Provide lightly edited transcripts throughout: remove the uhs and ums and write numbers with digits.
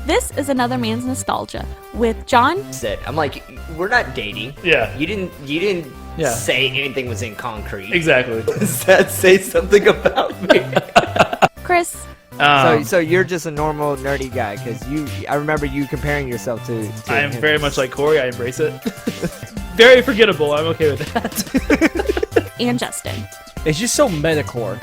This is Another Man's Nostalgia with John. I'm like, we're not dating. Yeah. You didn't say anything was in concrete. Exactly. Does that say something about me? Chris. So you're just a normal nerdy guy, because I remember you comparing yourself to I am him. very much like Corey. I embrace it. Very forgettable. I'm okay with that. And Justin. It's just so metacore.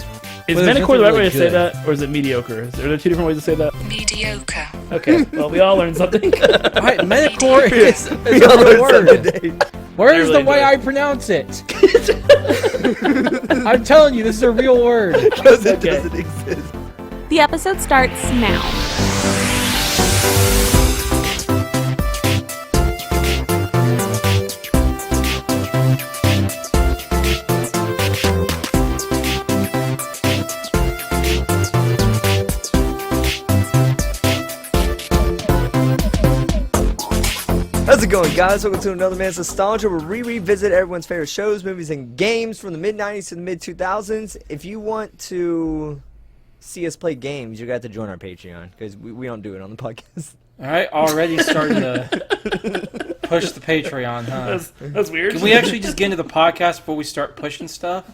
Is But there's metacore the right nothing way really to say good. that, or is it mediocre? Are there two different ways to say that? Mediocre. Okay, well, we all learned something. Right, metacore is a We all real learned something word. today. Where's really the way do. I pronounce it? I'm telling you, this is a real word. Because it Okay. doesn't exist. The episode starts now. How's it going, guys? Welcome to Another Man's Nostalgia, where we revisit everyone's favorite shows, movies, and games from the mid-90s to the mid-2000s. If you want to see us play games, you got to join our Patreon, because we don't do it on the podcast. All right, already starting to push the Patreon, huh? That's weird. Can we actually just get into the podcast before we start pushing stuff?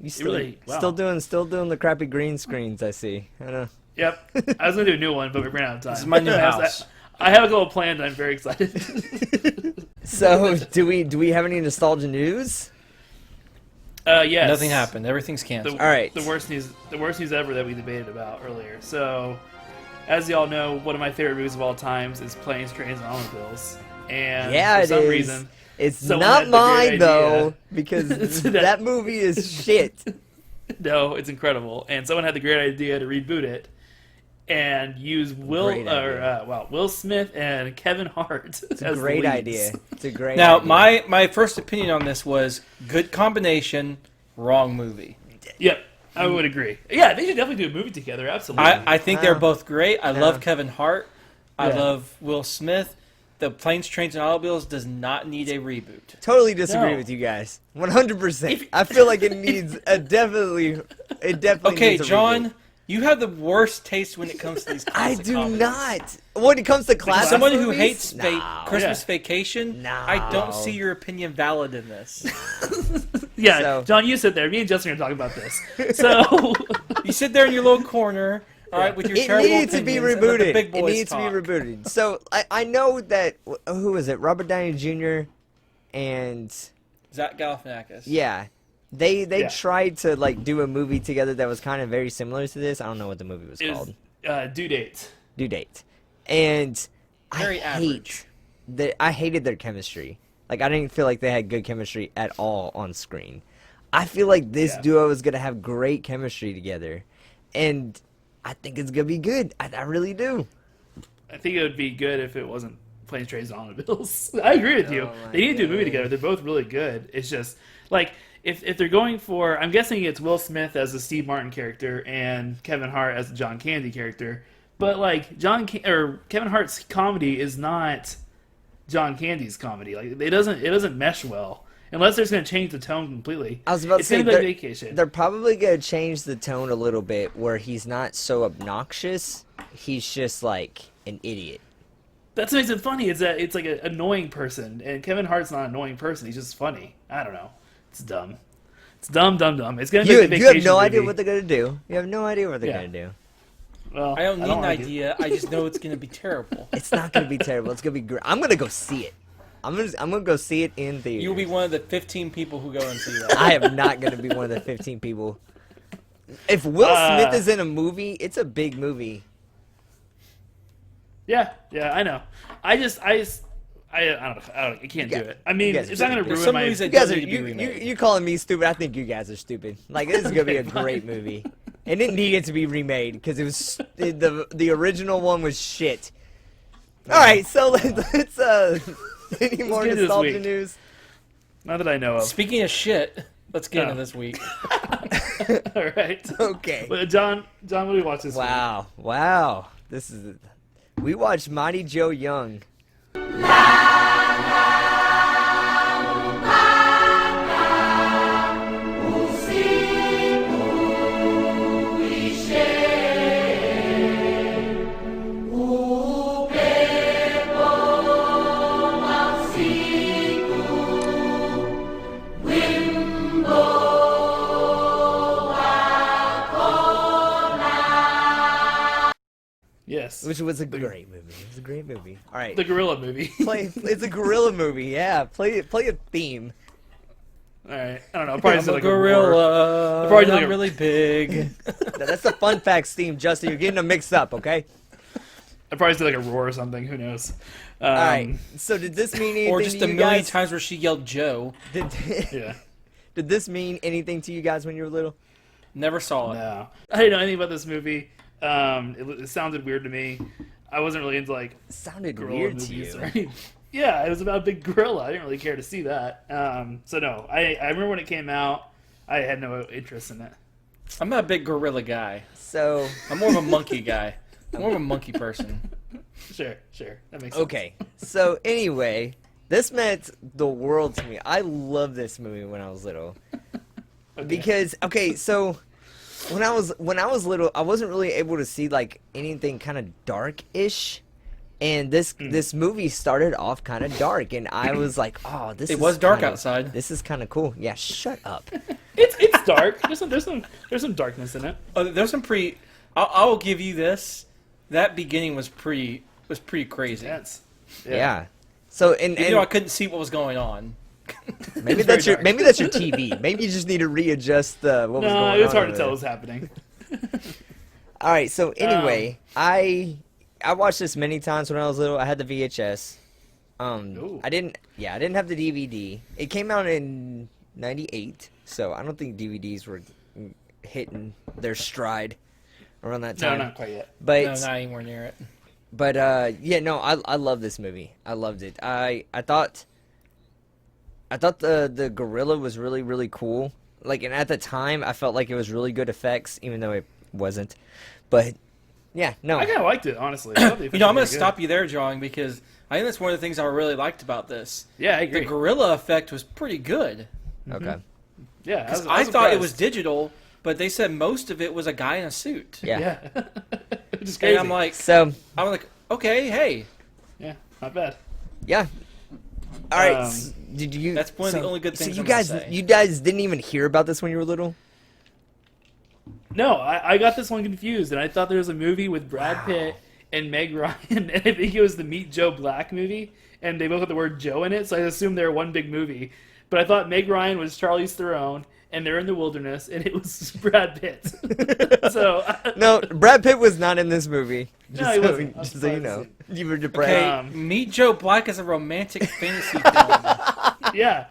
You still, really- wow. still doing the crappy green screens, I see. I know. Yep. I was going to do a new one, but we ran out of time. This is my new house. I have a couple planned. I'm very excited. So, do we have any nostalgia news? Yes. Nothing happened. Everything's canceled. All right. The worst news ever that we debated about earlier. So, as y'all know, one of my favorite movies of all times is Planes, Trains, and Automobiles. And Yeah, for it some is. reason, It's someone not had the great mine, idea. though, because that movie is shit. no, it's incredible. And someone had the great idea to reboot it and use Will Smith and Kevin Hart. It's a great idea. It's a great Now, idea. my first opinion on this was good combination, wrong movie. Yep, I would agree. Yeah, they should definitely do a movie together. Absolutely. I think they're both great. I No. love Kevin Hart. I Yeah. love Will Smith. The Planes, Trains, and Automobiles does not need a reboot. Totally disagree No. with you guys. 100%. If- I feel like it needs definitely Okay, needs a John, reboot. you have the worst taste when it comes to these I classic do comedies. not. When it comes to classic Someone who movies, hates no. Christmas Yeah. Vacation, No. I don't see your opinion valid in this. yeah, so- John, you sit there. Me and Justin are talking about this. So, You sit there in your little corner, all right, with your It terrible needs to be opinions, and let the rebooted. big It boys needs talk. to be rebooted. So I know that who is it? Robert Downey Jr. and Zach Galifianakis. yeah, they Yeah. tried to like do a movie together that was kind of very similar to this. I don't know what the movie was is called. Due Date. Due Date, and Very average. I hated their chemistry. Like I didn't feel like they had good chemistry at all on screen. I feel like this Yeah. duo is gonna have great chemistry together, and I think it's gonna be good. I really do. I think it would be good if it wasn't Planes, Trains, and Automobiles. I agree with you. Oh my They need to do a movie God. together. They're both really good. It's just like if they're going for, I'm guessing it's Will Smith as the Steve Martin character and Kevin Hart as the John Candy character. But like Kevin Hart's comedy is not John Candy's comedy. Like it doesn't mesh well unless they're going to change the tone completely. I was about to It's say gonna be like they're- Vacation. They're probably gonna change the tone a little bit, where he's not so obnoxious. He's just like an idiot. That's what makes it funny. Is that it's like an annoying person, and Kevin Hart's not an annoying person. He's just funny. I don't know. It's dumb. It's dumb. It's gonna You be a have vacation no idea movie. what they're gonna do. You have no idea what they're Yeah. gonna do. Well, I don't need an like it. idea. I just know it's going to be terrible. It's not gonna be terrible. It's gonna be great. I'm gonna go see it. I'm gonna go see it in theaters. You'll be one of the 15 people who go and see that. I am not gonna be one of the 15 people. If Will Smith is in a movie, it's a big movie. Yeah, I know. I don't know. I can't do it. I mean, you guys it's are not gonna There's ruin some my. movies that You guys don't are need to be remade. you calling me stupid? I think you guys are stupid. Like this is gonna be a great movie, and it needed to be remade because it was the original one was shit. All right, so let's any more get into this nostalgia week. news? Not that I know of. Speaking of shit, let's get Oh. into this week. All right. Okay. Well, John, what do we watch this week? Wow. This is. We watched Mighty Joe Young. Yes. which was a great movie. It was a great movie. All right, The gorilla movie. it's a gorilla movie. Yeah, play a theme. All right. I don't know. I'll probably I'm say a like a roar. gorilla. I'll probably do I'm like a- really big. That's the fun facts theme, Justin. You're getting them mixed up, okay? I'd probably say like a roar or something. Who knows? All right. So did this mean anything Or just to a you million guys? times where she yelled Joe. Yeah. Did this mean anything to you guys when you were little? Never saw it. No. I didn't know anything about this movie. It sounded weird to me. I wasn't really into like It sounded gorilla weird to movies you. or anything. Yeah, it was about a big gorilla. I didn't really care to see that. So no, I remember when it came out. I had no interest in it. I'm not a big gorilla guy. So I'm more of a monkey guy. I'm more of a monkey person. Sure, that makes sense. okay. So anyway, this meant the world to me. I loved this movie when I was little. Okay. Because so when I was little, I wasn't really able to see like anything kind of dark-ish. And this movie started off kind of dark, and I was like, "Oh, this." It was dark kinda- outside. This is kind of cool. Yeah, shut up. It's dark. There's some darkness in it. Oh, there's some pretty. I will give you this. That beginning was pretty crazy. Yes. Yeah. So and Even though I couldn't see what was going on. maybe It's that's very your TV. Maybe you just need to readjust what was going on. No, it was hard over to tell there. what was happening. All right. So anyway, I watched this many times when I was little. I had the VHS. Ooh. I didn't have the DVD. It came out in '98, so I don't think DVDs were hitting their stride around that No, time. not quite yet. But No, not anywhere near it. But yeah, no, I love this movie. I loved it. I thought the gorilla was really really cool. Like, and at the time, I felt like it was really good effects, even though it wasn't. But yeah, no, I kind of liked it, honestly. I thought the You know, I'm going effects to were stop you there, John, because I think that's one of the things I really liked about this. good. Yeah, I The agree. gorilla effect was pretty good. okay, Yeah, Because was I thought it was impressed. digital, but they said most of it was a guy in a suit. yeah. Yeah. Which is crazy. And I'm So like, okay, hey, yeah, not bad. yeah. All right. Um, Did you? that's one of the only good So things you I'm gonna guys, say. you guys didn't even hear about this when you were little? No, I got this one confused, and I thought there was a movie with Brad Pitt and Meg Ryan, and I think it was the Meet Joe Black movie, and they both had the word Joe in it, so I assumed they were one big movie. But I thought Meg Ryan was Charlize Theron, and they're in the wilderness, and it was Brad Pitt. So No, Brad Pitt was not in this movie. No, Just he so, wasn't. I was just so you know, surprised. you were okay, depressed. Meet Joe Black is a romantic fantasy film yeah,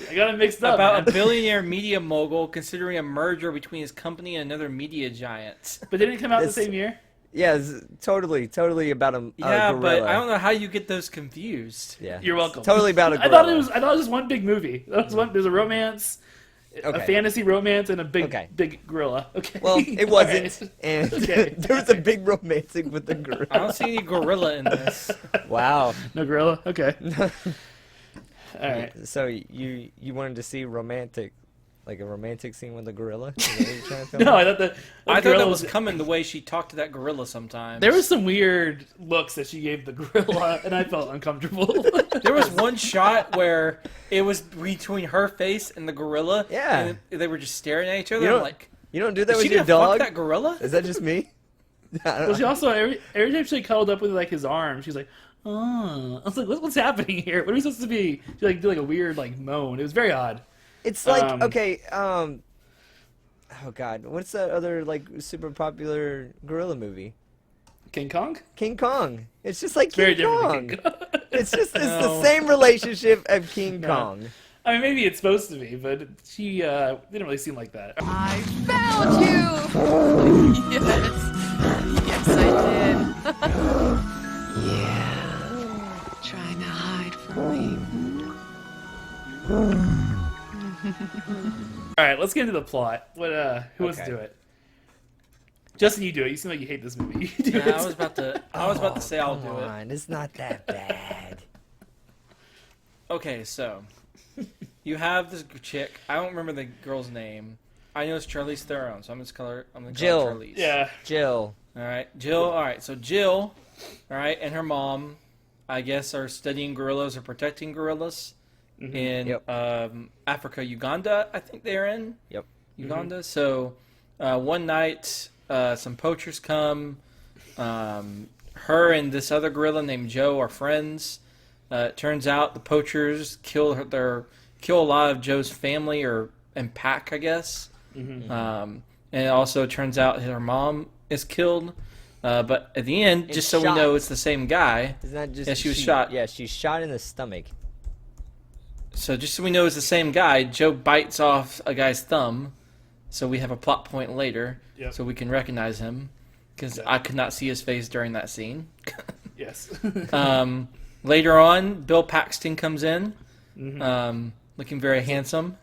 I got it mixed up. about man. a billionaire media mogul considering a merger between his company and another media giant. But didn't it come out the This- same year? Yeah, it's totally about a Yeah, but gorilla. I don't know how you get those confused. Yeah, You're welcome. Totally about a I gorilla. thought it was just one big movie. That was one. There's a romance, a Okay. fantasy romance, and a big Okay. big gorilla. Okay. Well, it All wasn't, right. and Okay. there was a big romantic with the I gorilla. don't see any gorilla in this. Wow. No gorilla. Okay. All right. So you wanted to see romantic, like a romantic scene with a gorilla? Is that what you're trying to tell me? No, I thought the I thought gorilla that was coming the way she talked to that gorilla sometimes. There was some weird looks that she gave the gorilla, and I felt uncomfortable. There was one shot where it was between her face and the gorilla. Yeah. And they were just staring at each other. You I'm don't- like, You don't do that is with she your gonna fuck dog? that gorilla? Is that just me? I don't Well, she know. also every time she cuddled up with like his arm, she's like, "Oh," I was like, "What's happening here? What are we supposed to be?" She like do like a weird like moan. It was very odd. It's like Um, oh god, what's that other like super popular gorilla movie? King Kong. King Kong. It's just like Very King different Kong. than King Kong. It's just the No. same relationship of King No. Kong. I mean, maybe it's supposed to be, but she didn't really seem like that. I found you! Yes, I did. Yeah. Trying to hide from me. All right, let's get into the plot. What? Who wants to Okay. do it? Justin, you do it. You seem like you hate this movie. You do Yeah, it. I was about to say I'll Come do it. on, it's not that bad. Okay, so you have this chick. I don't remember the girl's name. I know it's Charlize Theron, so I'm just call her. I'm gonna call Jill. her Charlize. Yeah. Jill. All right, Jill. All right, so Jill, all right, and her mom, I guess, are studying gorillas or protecting gorillas in Yep. Africa, Uganda. I think they're in. Yep. Uganda. So one night, some poachers come. Her and this other gorilla named Joe are friends. It turns out the poachers kill a lot of Joe's family and pack, I guess. And it also turns out her mom is killed. But at the end, just so we know it's the same guy. It's not just. Yeah, she was shot. Yeah, she's shot in the stomach. So just so we know it's the same guy, Joe bites off a guy's thumb. So we have a plot point later. Yep. So we can recognize him. Because I could not see his face during that scene. Yes. Later on, Bill Paxton comes in. Looking very handsome.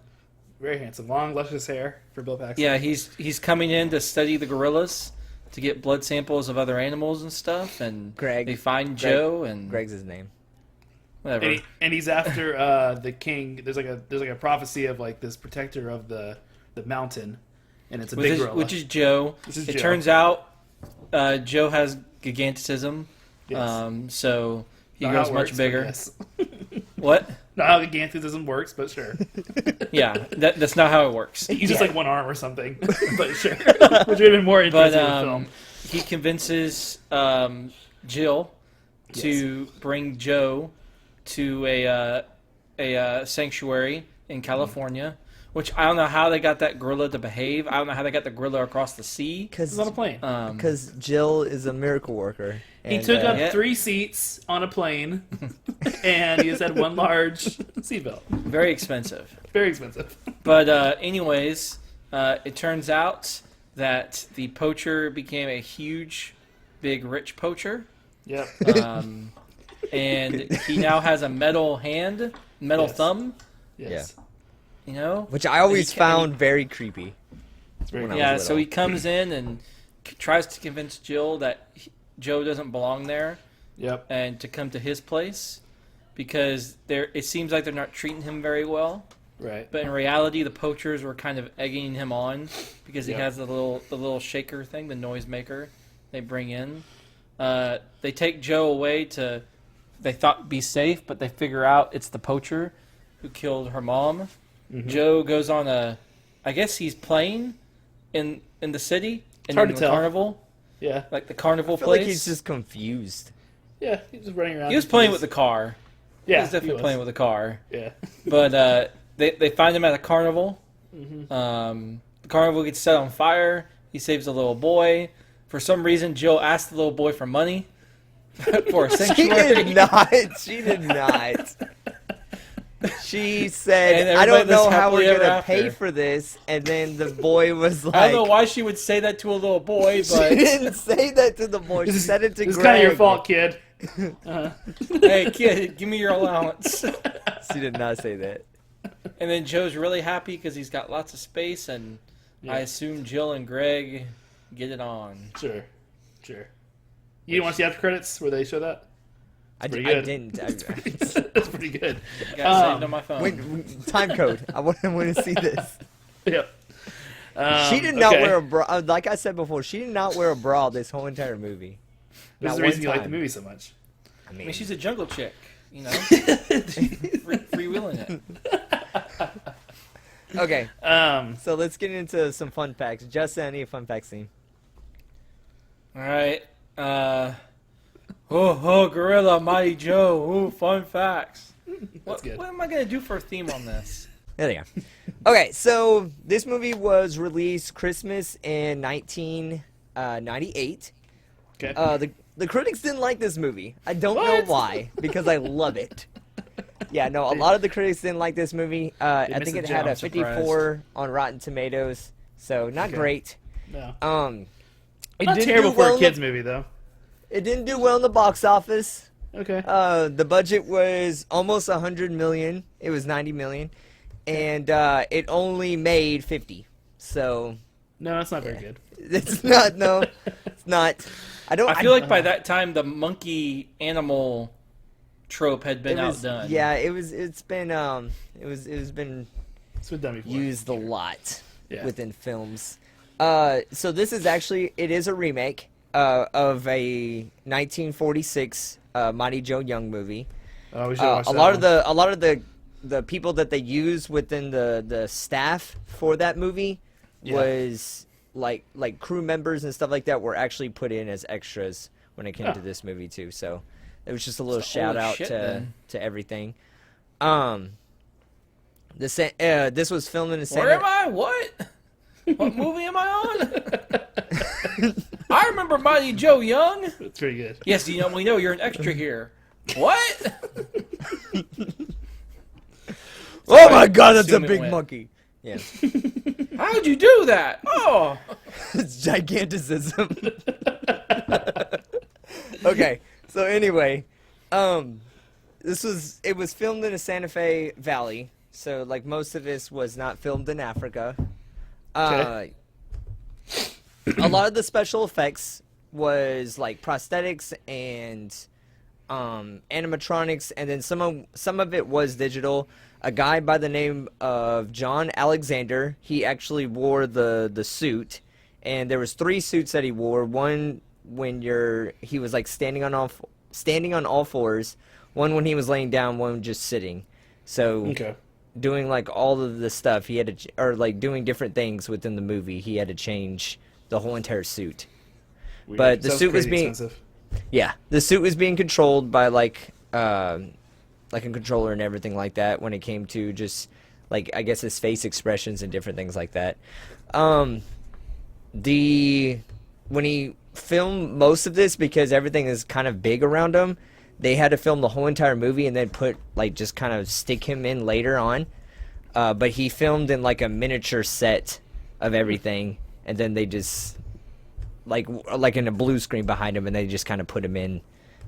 Very handsome. Long, luscious hair for Bill Paxton. Yeah, he's coming in to study the gorillas, to get blood samples of other animals and stuff. And they find Joe and Greg's his name. whatever. And he's after the king. There's like a prophecy of like this protector of the mountain, and it's a big gorilla. Which is Joe. It turns out Joe has gigantism, so he Not how goes it much works, bigger. Yes. What? Not how gigantism works, but sure. Yeah, that's not how it works. He's just like one arm or something, but sure. Which would have been more interesting in the film. He convinces Jill to bring Joe to a sanctuary in California, which I don't know how they got that gorilla to behave. I don't know how they got the gorilla across the sea. He's on a plane. Because Jill is a miracle worker. He took up 3 seats on a plane, and he just had one large seatbelt. Very expensive. Very expensive. But anyways, it turns out that the poacher became a huge, big, rich poacher. Yep. And he now has a metal hand, metal thumb. Yes. You know, Which I always found very creepy. It's very Yeah, so he comes in and tries to convince Jill that Joe doesn't belong there. Yep. And to come to his place because it seems like they're not treating him very well. Right. But in reality, the poachers were kind of egging him on because he has the little shaker thing, the noisemaker they bring in. They take Joe away they thought be safe, but they figure out it's the poacher who killed her mom. Joe goes on I guess he's playing in the city and hard in to the tell. carnival. Yeah. Like the carnival I feel place. like he's just confused. Yeah, he's just running around. He was playing with the car. Yeah, he was definitely playing with the car. Yeah. But they find him at a carnival. The carnival gets set on fire. He saves a little boy. For some reason, Jill asked the little boy for money for a She sanctuary. did not. She did not. She said, And I don't everybody know lives how we're happily going to ever pay after. for this. And then the boy was like... I don't know why she would say that to a little boy, She but didn't say that to the boy. She said it to It's Greg. kind of your fault, kid. hey kid, give me your allowance. She did not say that. And then Joe's really happy because he's got lots of space, and I assume Jill and Greg get it on. Sure. You didn't want to see after credits where they show that? I pretty good. didn't. That's pretty good. Got saved on my phone. Wait, time code. I want to see this. Yep. She did not wear a bra. Like I said before, she did not wear a bra this whole entire movie. This is the reason you like the movie so much. I I mean, mean, she's a jungle chick, you know, freewheeling it. okay. Um, So let's get into some fun facts. Justin, I need a fun fact scene. All right. Gorilla, Mighty Joe. Ooh, fun facts. That's good. What am I gonna do for a theme on this? There they go. Okay, so this movie was released Christmas in 1998. Okay. The critics didn't like this movie. I don't know why, because I love it. Yeah, no, a lot of the critics didn't like this movie. I missed think the it had gem. a 54 on Rotten Tomatoes, so not great. No. It Not didn't terrible do for well a kids movie though. It didn't do well in the box office. Okay. The budget was almost 100 million. It was 90 million, and it only made 50. So No, that's not very good. it's not. No, it's not. I Uh-huh. don't. I feel like by that time the monkey animal trope had been it was, outdone. Yeah, it was. It's been. It was been It's been done before. used a lot Yeah. within films. So this is actually it is a remake of a 1946 Mighty Joe Young movie. Oh, we should watch A that lot one. of the people that they used within the staff for that movie was like crew members and stuff like that were actually put in as extras when it came to this movie too. So it was just a little shout out to everything. This was filmed in the Where am I? What? What movie am I on? I remember Mighty Joe Young. That's pretty good. Yes, we know you're an extra here. What? Oh my God, that's a Assume it big went. monkey. Yeah, How'd you do that? Oh, it's giganticism. Okay, so anyway, it was filmed in the Santa Fe Valley, so like most of this was not filmed in Africa. Okay. A lot of the special effects was like prosthetics and animatronics, and then some of it was digital. A guy by the name of John Alexander, he actually wore the suit, and there was 3 suits that he wore. One when he was like standing on all fours, one when he was laying down, one just sitting. So Okay. doing like all of the stuff he had to, or like doing different things within the movie, he had to change the whole entire suit. Weird. But the Sounds suit was crazy being expensive. Yeah, the suit was being controlled by like a controller and everything like that when it came to just like I guess his face expressions and different things like that. When he filmed most of this, because everything is kind of big around him, they had to film the whole entire movie and then put like just kind of stick him in later on. But he filmed in like a miniature set of everything, and then they just like in a blue screen behind him, and they just kind of put him in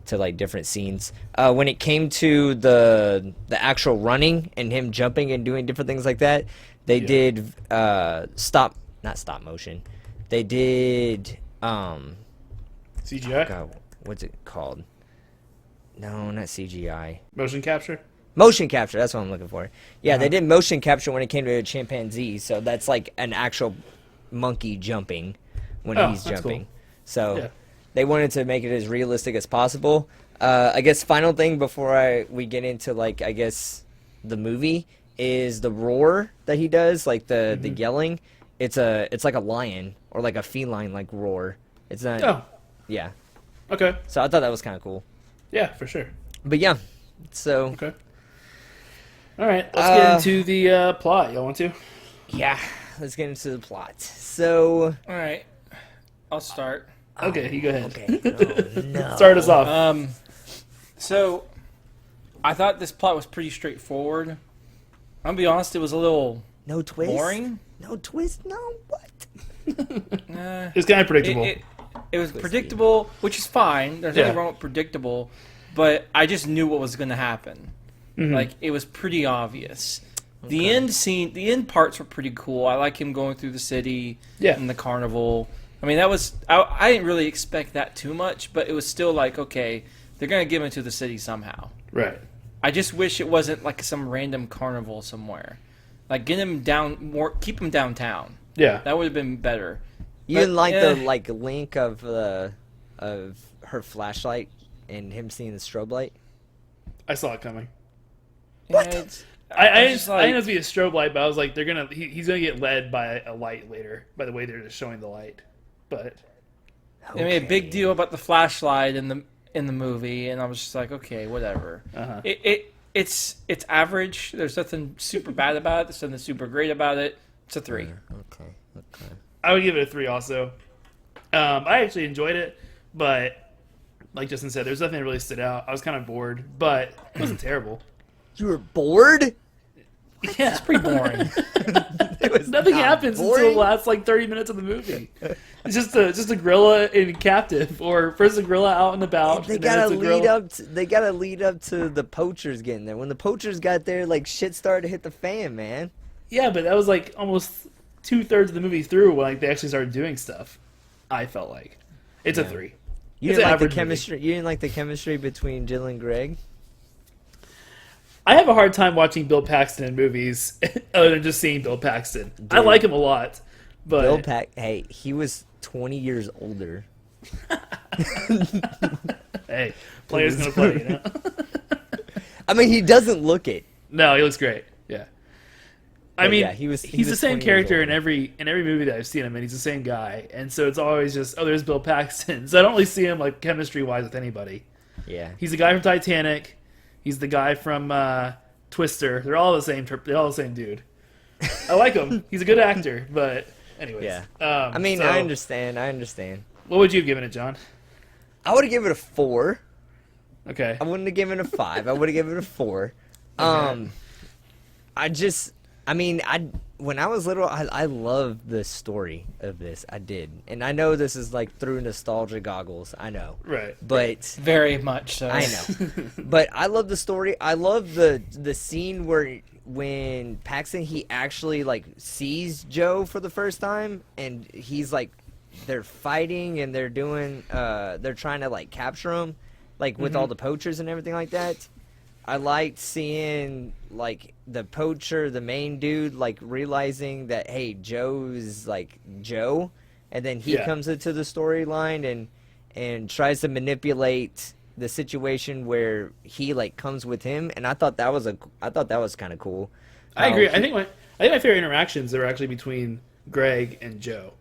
to like different scenes. When it came to the actual running and him jumping and doing different things like that, they did not stop motion. They did CGI? God, what's it called? No, not CGI. Motion capture? Motion capture, that's what I'm looking for. Yeah, they did motion capture when it came to a chimpanzee, so that's like an actual monkey jumping when he's that's jumping. cool. So Yeah. they wanted to make it as realistic as possible. I guess final thing before we get into like I guess the movie is the roar that he does, like the yelling. It's like a lion or like a feline like roar. It's not. Oh, Yeah. okay. So I thought that was kind of cool. Yeah, for sure. But yeah, so Okay. All right, let's get into the plot. Y'all want to? yeah, let's get into the plot. So all right. I'll start. Okay, you go ahead. okay, oh, no. Start us off. So I thought this plot was pretty straightforward. I'll be honest, it was a little No twist. boring. No twist. No what? It's kind of predictable. It was predictable, which is fine. There's nothing Yeah. wrong with predictable, but I just knew what was going to happen. Mm-hmm. Like, it was pretty obvious. The end parts were pretty cool. I like him going through the city and the carnival. I mean, I didn't really expect that too much, but it was still like, okay, they're going to give him to the city somehow. Right. I just wish it wasn't like some random carnival somewhere. Like, get him keep him downtown. Yeah. That would have been better. You But, didn't like eh. the like link of her flashlight and him seeing the strobe light? I saw it coming. What? I was didn't just know it was be a strobe light, but I was like, he's gonna get led by a light later. By the way, they're just showing the light. But They made a big deal about the flashlight in the movie, and I was just like, okay, whatever. Uh-huh. It's average. There's nothing super bad about it. There's nothing super great about it. It's a 3. Okay. I would give it a 3 also. I actually enjoyed it, but like Justin said, there's nothing that really stood out. I was kind of bored, but it wasn't terrible. You were bored? Yeah, It's pretty boring. It was nothing not happens boring? until the last like 30 minutes of the movie. It's just a gorilla in captive, or first a gorilla out and about. They and then gotta it's a gorilla. they gotta lead up to the poachers getting there. When the poachers got there, like shit started to hit the fan, man. Yeah, but that was like almost 2/3 of the movie through when like they actually started doing stuff. I felt like it's a 3. You It's didn't an like the average chemistry. You didn't like the chemistry between Jill and Greg. I have a hard time watching Bill Paxton in movies other than just seeing Bill Paxton. I Dude. like him a lot, but Hey, he was 20 years older. hey, player's gonna play. You know? I mean, he doesn't look it. No, he looks great. Yeah. I mean, yeah, he's was the same 20 years character old. in every movie that I've seen him in. He's the same guy, and so it's always just, oh, there's Bill Paxton. So I don't really see him like chemistry wise with anybody. Yeah. He's the guy from Titanic. He's the guy from Twister. They're all the same. They're all the same dude. I like him. He's a good actor. But anyways, Yeah. I I understand. What would you have given it, John? I would have given it a 4. Okay. I wouldn't have given it a 5. I would have given it a 4. When I was little, I loved the story of this. I did. And I know this is like through nostalgia goggles. I know. Right. But Very much so. I know. But I love the story. I love the scene where when Paxton, he actually like sees Joe for the first time, and he's like, they're fighting and they're trying to like capture him, like with all the poachers and everything like that. I liked seeing like the poacher, the main dude, like realizing that, hey, Joe's like Joe, and then he comes into the storyline and tries to manipulate the situation where he like comes with him, and I thought that was kind of cool. I agree. I think my favorite interactions are actually between Greg and Joe.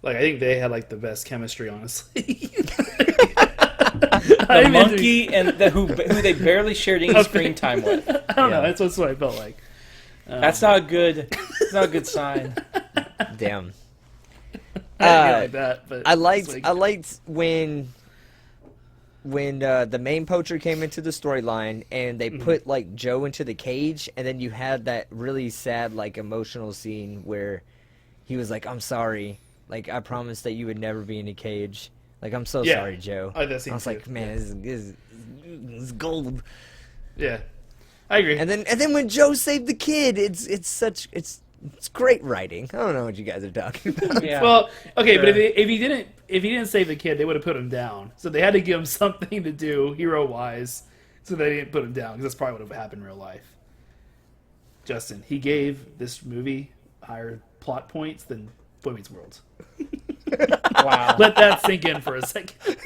Like, I think they had like the best chemistry, honestly. The monkey and who they barely shared any screen time with. I don't know. That's what I felt like. That's not a good. It's not a good sign. Damn. I didn't get like that, but I it's liked when the main poacher came into the storyline and they put like Joe into the cage, and then you had that really sad like emotional scene where he was like, "I'm sorry, like I promised that you would never be in a cage. Like I'm so sorry, Joe." I like that scene I was too. like, man, this is gold. Yeah, I agree. And then when Joe saved the kid, it's great writing. I don't know what you guys are talking about. Yeah. Well, okay, Sure. but if he didn't save the kid, they would have put him down. So they had to give him something to do hero wise, so they didn't put him down, because that's probably what would have happened in real life. Justin, he gave this movie higher plot points than Boy Meets World. Wow. Let that sink in for a second.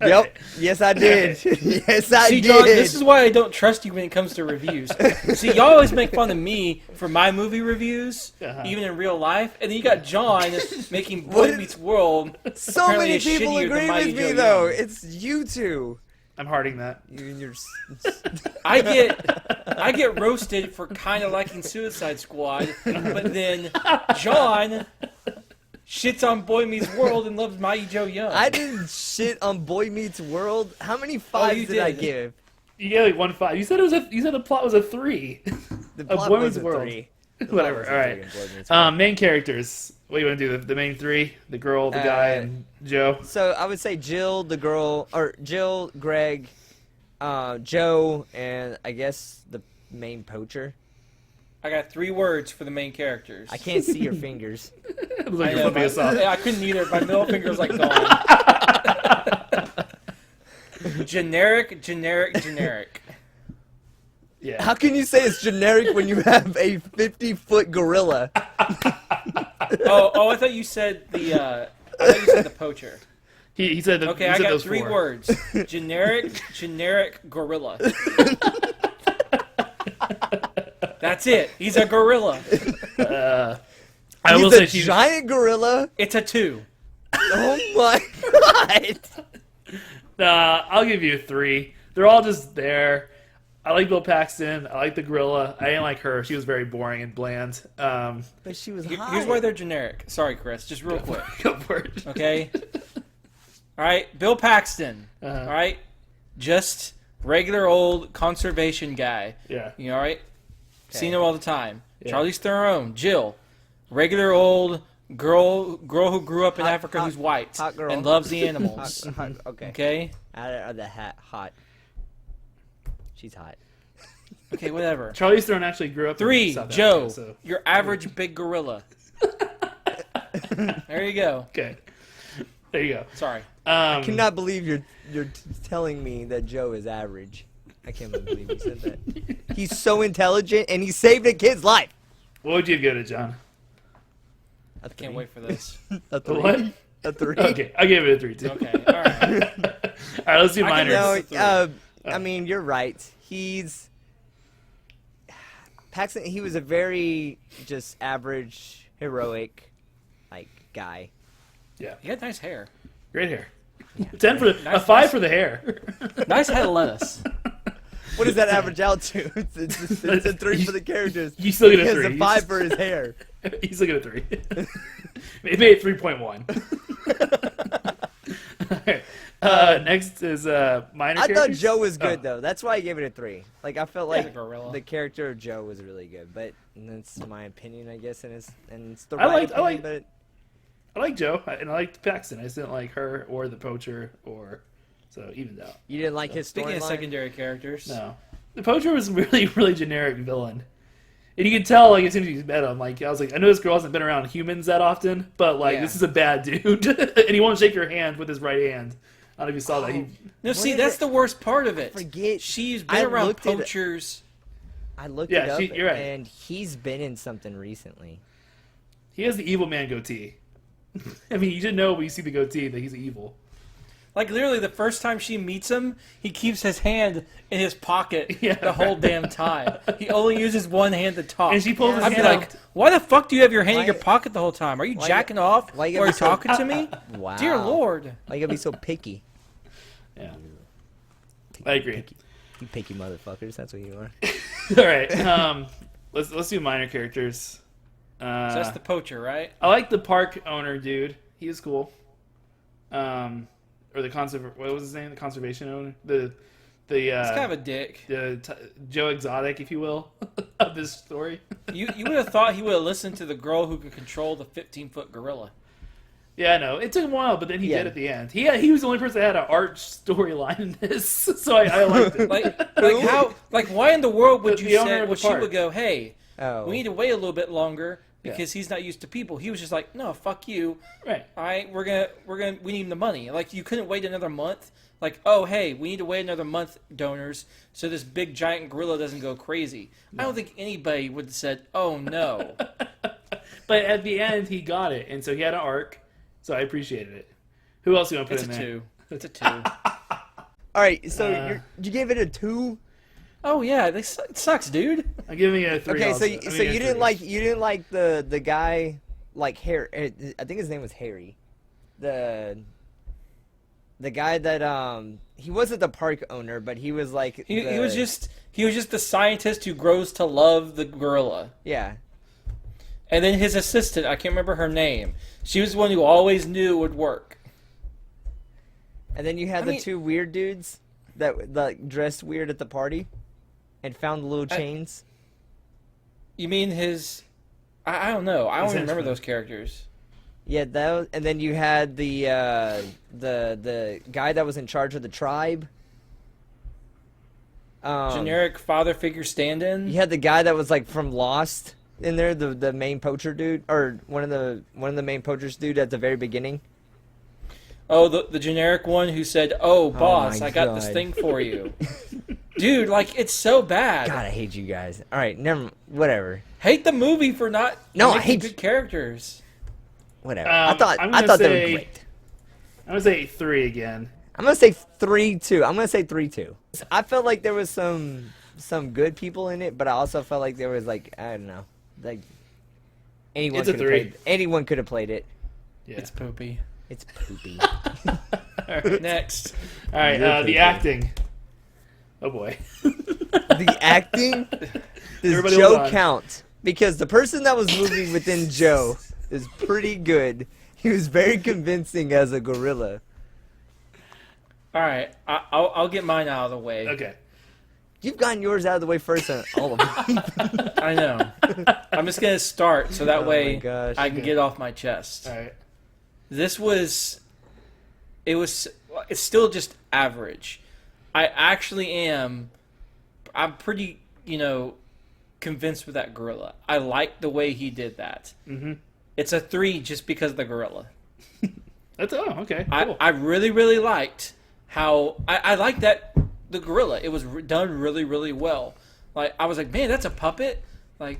Yep. Yes, I did. Yes, I See, did. John, this is why I don't trust you when it comes to reviews. See, y'all always make fun of me for my movie reviews, even in real life, and then you got John making Boy What? Meets World. So apparently many is people shittier than agree Mighty with me, Joe though. Young. It's you two. I'm hearting that. You and your. I get roasted for kind of liking Suicide Squad, but then John shits on Boy Meets World and loves Mighty Joe Young. I didn't shit on Boy Meets World. How many you fives did I did. give? You gave like 1-5. You said the plot was a 3. The Of plot Boy was Meets a World. 3. Whatever. All right. Main characters. What do you want to do? The main 3? The girl, the guy, and Joe. So I would say Jill, Greg, Joe, and I guess the main poacher. I got 3 words for the main characters. I can't see your fingers. It looks like I you're know, flipping us off. I couldn't either. My middle finger was like gone. Generic. Yeah. How can you say it's generic when you have a 50-foot gorilla? Oh, I thought you said the poacher. He said that. Okay, he I said got those 3 4. words. Generic gorilla. That's it. He's a gorilla. I will He's say a giant gorilla. It's a 2. Oh my god! I'll give you a 3. They're all just there. I like Bill Paxton. I like the gorilla. I didn't like her. She was very boring and bland. But she was hot. Here's why they're generic. Sorry, Chris. Just real quick. Go for it. Okay? All right. Bill Paxton. Uh-huh. All right? Just regular old conservation guy. Yeah. You all right? Seen him all the time. Yeah. Charlize Theron. Jill. Regular old girl who grew up in Africa who's white hot girl. and loves the animals. Okay. Okay? Out of the hat, hot. She's hot. Okay, whatever. Charlize Theron actually grew up 3, in South Joe. Africa, so. Your average big gorilla. There you go. Okay. There you go. Sorry. I cannot believe you're telling me that Joe is average. I can't believe you said that. He's so intelligent and he saved a kid's life. What would you give it, John? I Can't wait for this. A 3. What? A 3. Okay, I'll give it a 3 too. Okay, all right. All right, let's do I can minors. No, It's a 3. I mean you're right. He's. Paxton, he was a very just average, heroic, like guy. Yeah, He had nice hair. great hair. 10 for a 5 for the hair. Nice head of lettuce. What does that average out to? It's a 3 for the characters. You still get a He has 3. a 5 for his hair. He's looking at 3. It made 3.1. Alright. Next is minor I thought characters. Joe was good though. That's why I gave it a 3. Like I felt like the gorilla. the character of Joe was really good, but that's my opinion, I guess, and it's the I right liked- I opinion. liked- I like Joe, and I liked Paxton. I just didn't like her or the poacher, so evened out. You didn't like his Speaking of storyline. secondary characters, No, the poacher was really, really generic villain, and you could tell like as soon as you met him. Like I was like, I know this girl hasn't been around humans that often, but like Yeah. this is a bad dude, and he won't shake your hand with his right hand. I don't know if you saw that. He, no, see, is that's it? the worst part of it. Forget- She's I been around looked at it. poachers. I looked Yeah, it up, you're right. and he's been in something recently. he has the evil man goatee. I mean, you should know when you see the goatee that he's evil. Like literally, the first time she meets him, he keeps his hand in his pocket Yeah. the whole damn time. He only uses one hand to talk. And she pulls his I'd be hand like, out. "Why the fuck do you have your hand in Why- your pocket the whole time? Are you why- jacking off? why you Or are gotta you be so- talking to me? Wow. Dear Lord!" Why you gotta be so picky? Yeah, I agree. You picky motherfuckers. That's what you are. All right, let's do minor characters. So that's the poacher, right? I like the park owner dude. He was cool. Or the what was his name? The conservation owner. The He's kind of a dick. Joe Exotic, if you will, of this story. You would have thought he would have listened to the girl who could control the 15-foot gorilla. Yeah, I know. It took him a while, but then he Yeah. did at the end. He was the only person that had an arch storyline in this, so I liked it. Like why in the world would The you owner say? of Well, the she park. would go, "Hey, Oh. we need to wait a little bit longer Yeah. because he's not used to people." He was just like, "No, fuck you. Right. All right, we need the money." Like you couldn't wait another month. Like, oh hey, we need to wait another month, donors, so this big giant gorilla doesn't go crazy. I don't think anybody would have said, "Oh no." But at the end, he got it, and so he had an arc, so I appreciated it. Who else do you want to put It's a in there? 2. It's a 2. All right, so you gave it a 2. Oh yeah, it sucks, dude. I'm giving it a 3. Okay, also. so you didn't like the guy like Harry. I think his name was Harry. The guy that he wasn't the park owner, but he was like He was just the scientist who grows to love the gorilla. yeah. And then his assistant, I can't remember her name. She was the one who always knew it would work. And then you had the 2 weird dudes that like dressed weird at the party and found the little chains. You mean his? I don't know. I don't His even remember henchman. those characters. Yeah, and then you had the guy that was in charge of the tribe. Generic father figure stand-in. You had the guy that was like from Lost in there, the main poacher dude, or one of the main poachers dude at the very beginning. Oh, the generic one who said, "Oh, boss, my I got this God. thing for you." Dude, like it's so bad. God, I hate you guys. All right, whatever. Hate the movie for not No, I making hate good you. characters. Whatever. I'm I thought gonna they say- were great. I'm gonna say 3 again. I'm gonna say 3-2. I'm gonna say 3-2. I felt like there was some good people in it, but I also felt like there was like I don't know, like anyone It's a could have 3. played. Anyone could have played it. Yeah. It's poopy. It's poopy. Next. All right. You're The pretty acting. Oh boy. The acting. Does Everybody hold Joe on. count? Because the person that was moving within Joe is pretty good. He was very convincing as a gorilla. All right, I'll get mine out of the way. Okay. You've gotten yours out of the way first on all of them. I know. I'm just gonna start so that Oh my way gosh. I can get off my chest. All right. It's still just average. I'm pretty, convinced with that gorilla. I like the way he did that. Mm-hmm. It's a 3 just because of the gorilla. Okay. Cool. I really, really liked how, I liked that, the gorilla, it was done really, really well. Like, I was like, man, that's a puppet? Like,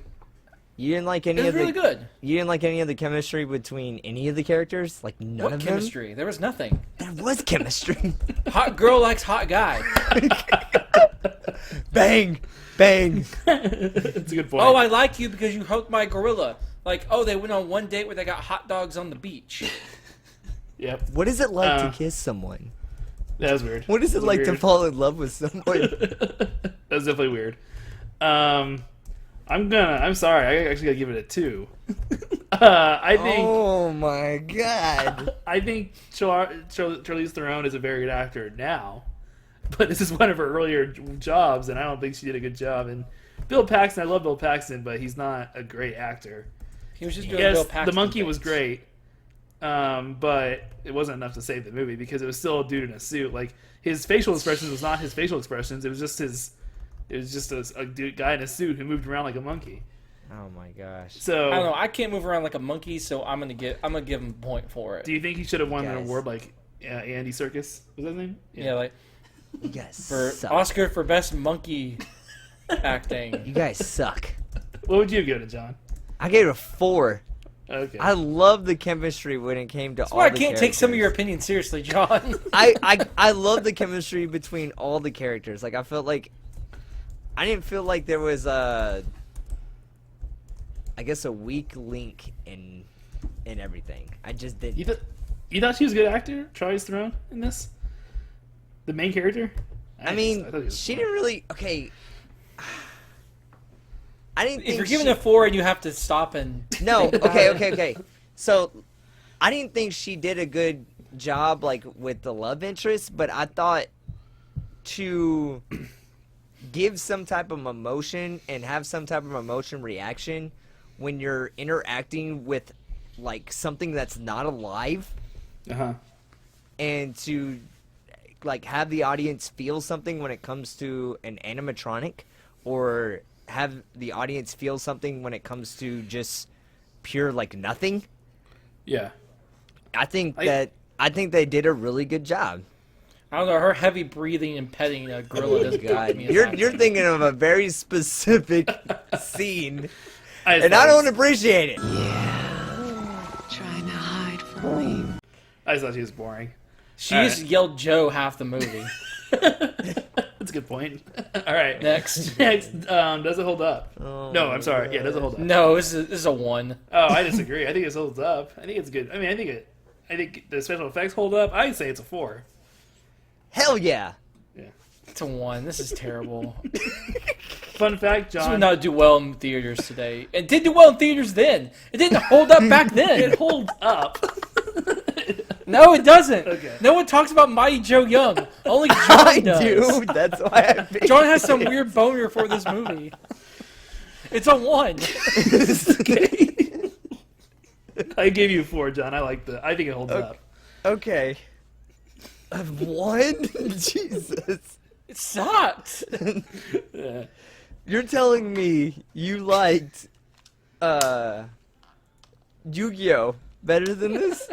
You didn't like it any was of the really good. You didn't like any of the chemistry between any of the characters? Like none What of chemistry? There was nothing. them? There was chemistry. Hot girl likes hot guy. Bang! Bang! That's a good point. Oh, I like you because you hooked my gorilla. Like, oh, they went on one date where they got hot dogs on the beach. Yep. What is it like to kiss someone? That was weird. What is it like to fall in love with someone? That was definitely weird. I'm sorry. I actually gotta give it a 2. I think. Oh my god! I think Charlize Theron is a very good actor now, but this is one of her earlier jobs, and I don't think she did a good job. And Bill Paxton, I love Bill Paxton, but he's not a great actor. He was just doing Yes, Bill Paxton the monkey things. was great, but it wasn't enough to save the movie because it was still a dude in a suit. Like his facial expressions was not his facial expressions; it was just a dude, guy in a suit who moved around like a monkey. Oh my gosh! So I don't know. I can't move around like a monkey, so I'm gonna give him a point for it. do you think he should have won an Guys. award like Andy Serkis? Was that his name? Yeah, like You guys for suck. Oscar for best monkey acting. You guys suck. What would you have given it, John? I gave it a 4. Okay. I love the chemistry when it came to That's all why I the can't take some of your characters. opinions seriously, John. I love the chemistry between all the characters. Like I felt like I didn't feel like there was a weak link in everything. I just didn't. You thought she was a good actor, Charlize Theron, in this? The main character? I mean, thought was she fine. didn't really. Okay. I didn't think If you're giving she, a 4 and you have to stop and No, think about okay. it. So, I didn't think she did a good job, like, with the love interest, but I thought to give some type of emotion and have some type of emotion reaction when you're interacting with, like, something that's not alive, Uh-huh. and to, like, have the audience feel something when it comes to an animatronic, or have the audience feel something when it comes to just pure, like, nothing. Yeah. I think they did a really good job. I don't know, her heavy breathing and petting a gorilla doesn't God, me as you're acting. thinking of a very specific scene, I and I don't appreciate it. Trying to hide from me. I just thought she was boring. She All just right. yelled Joe half the movie. That's a good point. All right. Next. Next, does it hold up? Oh No, I'm sorry. Yeah, does it hold up? No, this is a 1. Oh, I disagree. I think it holds up. I think it's good. I mean, I think the special effects hold up. I'd say it's a 4. Hell yeah! Yeah. It's a 1. This is terrible. Fun fact, This would John. not do well in theaters today. It did do well in theaters then. It didn't hold up back then. It holds up. No, it doesn't. Okay. No one talks about Mighty Joe Young. Only John I does. do. That's why I picked John has some it. weird boner for this movie. It's a 1. Okay. I gave you a 4, John. I think it holds up. Okay. Of 1? Jesus. It sucked. Yeah. You're telling me you liked Yu-Gi-Oh better than this?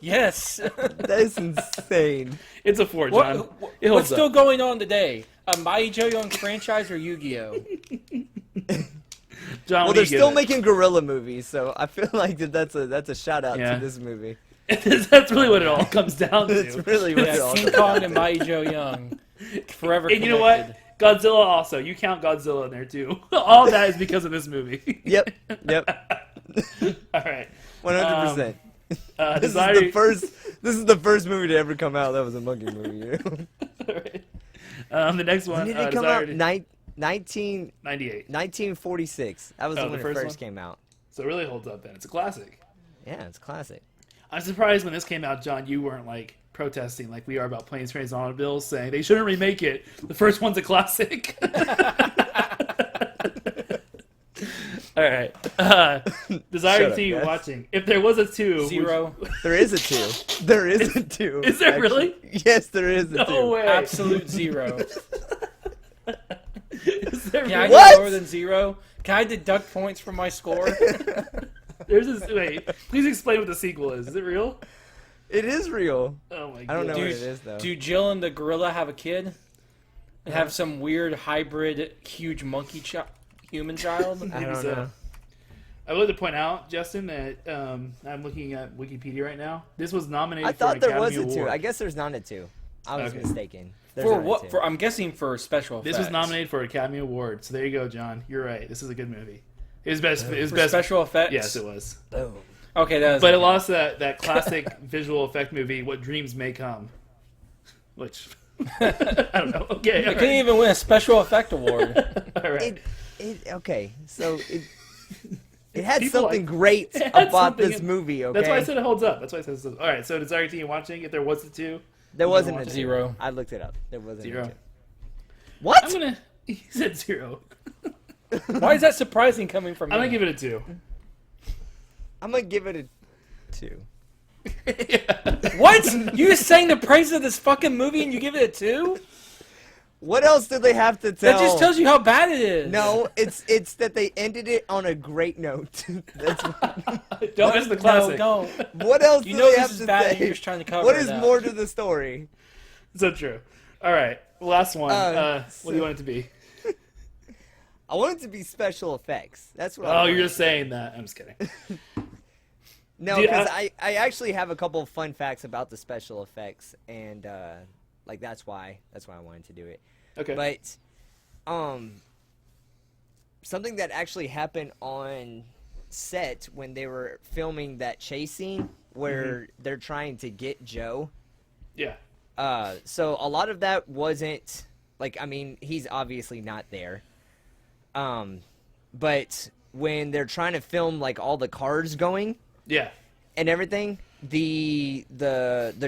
Yes. That is insane. It's a 4, John. It What's holds still up. going on today? A Mighty Joe Young franchise or Yu-Gi-Oh? John, Well, what do they're you give still it? making gorilla movies, so I feel like that's a shout out Yeah. to this movie. That's really what it all comes down to. That's really what it Yeah, all King Kong and Mighty Joe Young. Forever And you know connected. what? Godzilla also. You count Godzilla in there too. All that is because of this movie. Yep. All right. 100%. This Desire. is the first movie to ever come out that was a monkey movie. All right. The next one. When did it come Desire out? 1946. 98. That was Oh, when the it first first one? came out. So it really holds up then. It's a classic. Yeah, it's classic. I'm surprised when this came out, John, you weren't like protesting like we are about Planes, Trains, and Automobiles, saying they shouldn't remake it. The first one's a classic. All right. Desire Shut to up, continue guys. watching. If there was a 2, 0. There is a 2. There is a 2. Is there really? Yes, there is a 2. No way. Absolute 0. Is there Can I really? get What? lower than 0? Can I deduct points from my score? There's this. Wait. Please explain what the sequel is. Is it real? It is real. Oh my god. I don't know Do- what it is though. Do Jill and the gorilla have a kid? And have some weird hybrid huge monkey human child? I Maybe don't so. know. I would like to point out, Justin, that I'm looking at Wikipedia right now. This was nominated I for thought an there Academy was a 2. Award. I guess there's not a 2. I was Okay. mistaken. There's For only what? two. For I'm guessing for special effects. This was nominated for an Academy Award, so there you go, John. You're right. This is a good movie. It was best. It was For best. special effects. Yes, it was. Boom. Okay, that is. But it lost that classic visual effect movie, What Dreams May Come. Which I don't know. Okay, It all couldn't right. even win a special effect award. All right. Okay, so it had People something like- great it had about something this in- movie. Okay, That's why I said it holds up. That's why I said it holds up. All right. So does our team watching? If there was a 2, there wasn't a two. 0. I looked it up. There wasn't 0. a two. What? I'm gonna. He said 0. Why is that surprising coming from me? I'm gonna give it a 2. I'm gonna give it a 2. What? You just sang the praise of this fucking movie and you give it a 2? What else did they have to tell? That just tells you how bad it is. No, it's that they ended it on a great note. That's Don't miss the classic. No, don't. what else You do know they this have is to bad say? and you're just trying to cover What it is up. more to the story? So true. All right. Last one. What so- do you want it to be? I want it to be special effects. That's what. I Oh, want. you're just saying that. I'm just kidding. No, Dude, because I actually have a couple of fun facts about the special effects, and like that's why I wanted to do it. Okay. But something that actually happened on set when they were filming that chase scene where they're trying to get Joe. Yeah. So a lot of that wasn't like, I mean, he's obviously not there. But when they're trying to film like all the cars going Yeah. and everything, the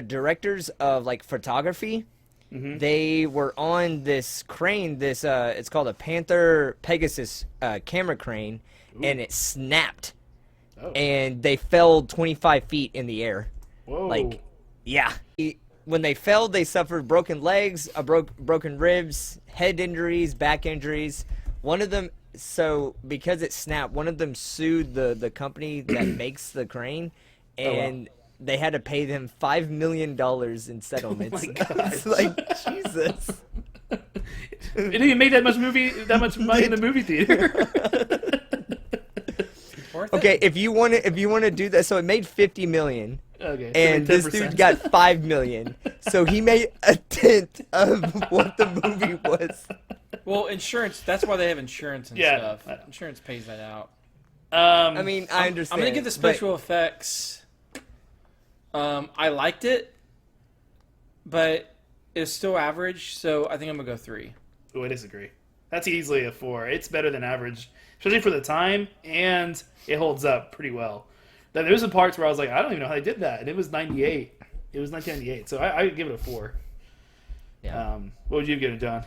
directors of like photography, they were on this crane, this it's called a Panther Pegasus camera crane, and it snapped, Oh. and they fell 25 feet in the air. Whoa. Like, yeah. When they fell, they suffered broken legs, broken ribs, head injuries, back injuries. One of them, so because it snapped, one of them sued the company that makes the crane, and they had to pay them $5 million in settlements. my gosh. It's like, Jesus. It didn't even make that much money in the movie theater. Worth Okay, it? if you want to do that, so it made $50 million. Okay. And so this 10%. dude got $5 million, so he made a tenth of what the movie was. Well, insurance, that's why they have insurance and Yeah. stuff. Insurance pays that out. I mean, I understand. I'm going to give the but- special effects. I liked it, but it's still average, so I think I'm going to go 3. Oh, I disagree. That's easily a 4. It's better than average, especially for the time, and it holds up pretty well. Now, there's some parts where I was like, I don't even know how they did that, and it was 98. It was 1998, so I would give it a 4. Yeah. What would you give it, John?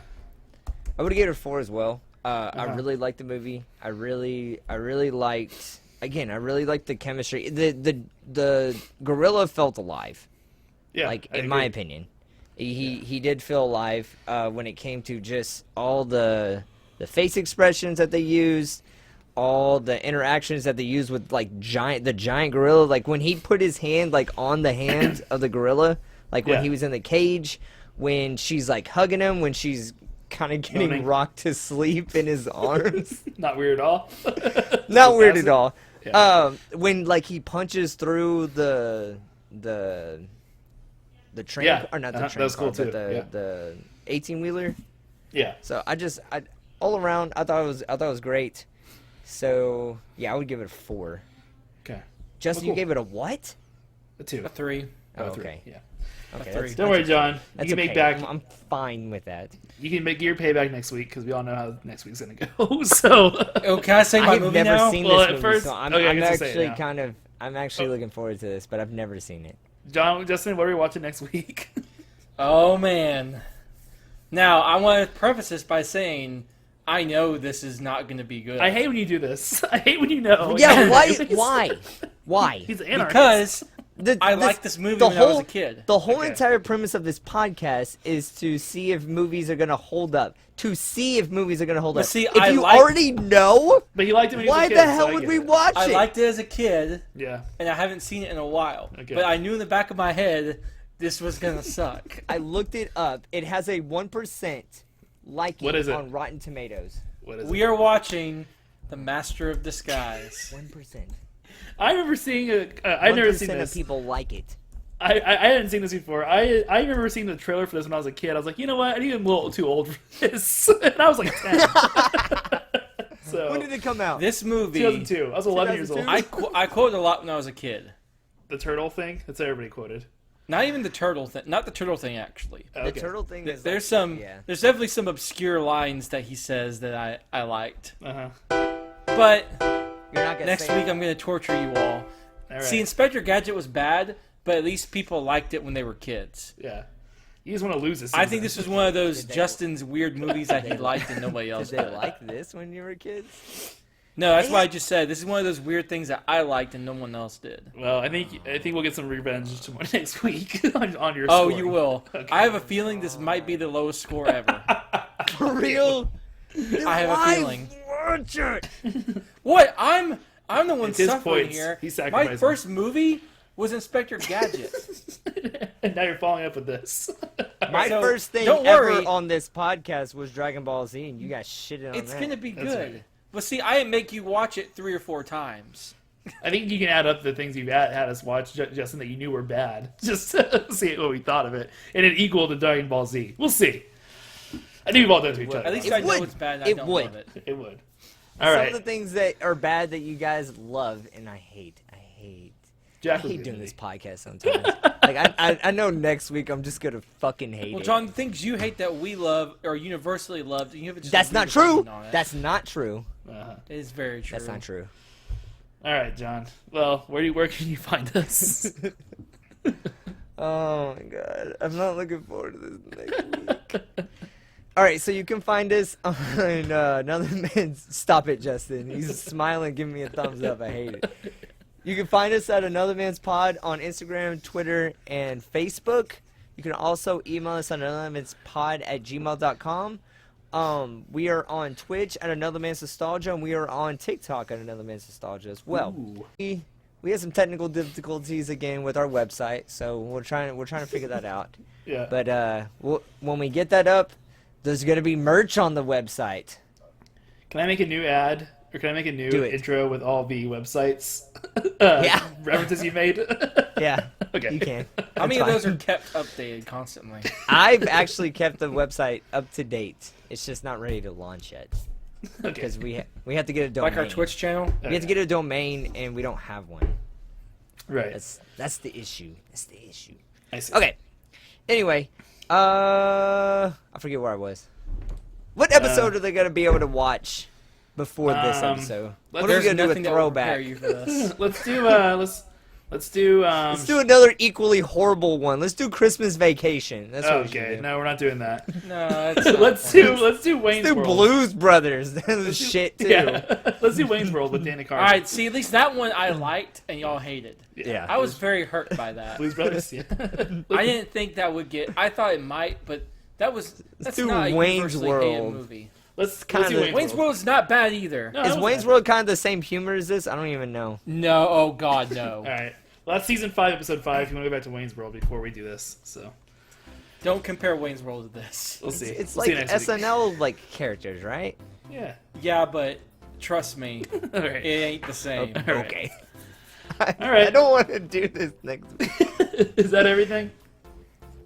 I would give it a 4 as well. I Uh-huh. really liked the movie. I really liked. Again, I really liked the chemistry. The gorilla felt alive. Yeah, Like I in my agree. opinion, he did feel alive when it came to just all the face expressions that they used, all the interactions that they used with like the giant gorilla. Like when he put his hand like on the hand of the gorilla, like when Yeah. he was in the cage, when she's like hugging him, when she's kind of getting Moaning. rocked to sleep in his arms. Not weird at all. Not weird at Passive. all. Yeah. When like he punches through the train Yeah, or not the that train was cool car, too, but yeah. the 18-wheeler. Yeah. So I all around I thought it was great. So yeah, I would give it a 4. Okay. Justin, cool. you gave it a what? A 2. A 3. Oh, A 3. okay. Yeah. Okay, 3. Don't worry, John. You That's can okay. make back. I'm fine with that. You can make your payback next week because we all know how next week's gonna go. So. Oh, can I say my I've movie never now? seen Well, this at movie, first- so I'm, okay, I I'm guess I'll say it actually now. kind of I'm actually looking forward to this, but I've never seen it. Justin, what are we watching next week? Oh, man. Now, I want to preface this by saying I know this is not going to be good. I hate when you do this. I hate when you know. Yeah, why? He's an anarchist. Because I This- liked this movie the when I was a whole- kid. The whole Okay. entire premise of this podcast is to see if movies are gonna hold up. To see if movies are gonna hold But up. see, if I you like- already know, But he liked it when he was why a kid, the so hell I would get we it. watch I it? liked it as a kid, Yeah. and I haven't seen it in a while. Okay. But I knew in the back of my head this was going to suck. I looked it up. It has a 1% liking What is it? on Rotten Tomatoes. What is We it? are watching The Master of Disguise. 1%. I remember seeing I've never seen 1% this. of people like it. I hadn't seen this before. I remember seeing the trailer for this when I was a kid. I was like, you know what? I think I'm a little too old for this. And I was like 10. So When did it come out? This movie, 2002. I was 11 years old. 2002? I quoted a lot when I was a kid. The turtle thing? That's what everybody quoted. Not even the turtle thing. Not the turtle thing, actually. The Okay. turtle thing is There's like, some. Yeah. There's definitely some obscure lines that he says that I liked. Uh-huh. But You're not gonna next say week I'm going to torture you all. All right. See, Inspector Gadget was bad, but at least people liked it when they were kids. Yeah. You just want to lose this. I think this was one of those Did they- Justin's weird movies that he liked and nobody else Did they did. like this when you were kids? No, that's why I just said this is one of those weird things that I liked and no one else did. Well, I think we'll get some revenge tomorrow next week on your Oh, score. you will. Okay. I have a feeling this might be the lowest score ever. For real? I have a feeling. Watch it. What? I'm the one It's his suffering points. here. He's My sacrificing. first movie was Inspector Gadget. And now you're following up with this. My So, first thing don't ever worry. on this podcast was Dragon Ball Z, and you guys shitted on It's that. gonna be That's good. right. But see, I didn't make you watch it 3 or 4 times. I think you can add up the things you've had us watch, Justin, that you knew were bad, just to see what we thought of it, and it equaled to Dragon Ball Z. We'll see. I think we've all done to each other. At least It I know would. it's bad. And I It don't would. love it. It would. All Some right. of the things that are bad that you guys love, and I hate. I Jack was hate good doing with this me. podcast sometimes. Like I know next week I'm just gonna fucking hate Well, it. John, the things you hate that we love are universally loved, and you have just That's a not weird true. opinion on it. That's not true. Uh-huh. It is very true. That's not true. All right, John. Well, where can you find us? Oh my god, I'm not looking forward to this next week. All right, so you can find us on another man's. Stop it, Justin. He's smiling, giving me a thumbs up. I hate it. You can find us at Another Man's Pod on Instagram, Twitter, and Facebook. You can also email us at anothermanspod@gmail.com. We are on Twitch at Another Man's Nostalgia, and we are on TikTok at Another Man's Nostalgia as well. Ooh. We had some technical difficulties again with our website, so we're trying to figure that out. Yeah. But when we get that up, there's gonna be merch on the website. Can I make a new ad? Or can I make a new Do it. intro with all the websites Yeah. references you made? Yeah, Okay. you can. How many That's of those fine. are kept updated constantly? I've actually kept the website up to date. It's just not ready to launch yet Okay. because we have to get a domain. Like our Twitch channel? We have to get a domain, and we don't have one. Right. That's the issue. That's the issue. I see. Okay. Anyway, I forget where I was. What episode are they gonna be able to watch before this episode? What are we there's gonna do a Nothing that will throwback? prepare you for this. Let's do Let's do another equally horrible one. Let's do Christmas Vacation. That's what we should okay, do. no, we're not doing that. No, that's not let's funny. do Wayne's Let's do World. Blues Brothers. That was shit too. Yeah. Let's do Wayne's World with Dana Carvey. All right, see, at least that one I liked and y'all hated. Yeah. I was very hurt by that. Blues Brothers. Yeah. I didn't think that would get. I thought it might, but that's do not a Wayne's universally hated World. movie. Let's kinda- do Wayne's, Wayne's World. World's not bad either. No, Is that was Wayne's bad. World kind of the same humor as this? I don't even know. No, oh god, no. All right. Well, that's season 5, episode 5. If you want to go back to Wayne's World before we do this, so Don't compare Wayne's World to this. we'll see. It's We'll like see you next week. SNL like characters, right? Yeah. Yeah, but trust me, All right. it ain't the same. All right. Okay. All right. I don't want to do this next week. Is that everything?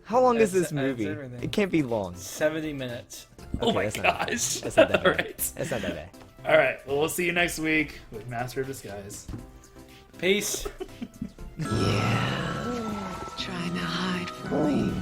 How long is That's- this movie? that's everything. It can't be long. 70 minutes. Oh Okay, my that's not- gosh. That's not that All bad. right. That's not that bad. All right. Well, we'll see you next week with Master of Disguise. Peace. Trying to hide from me.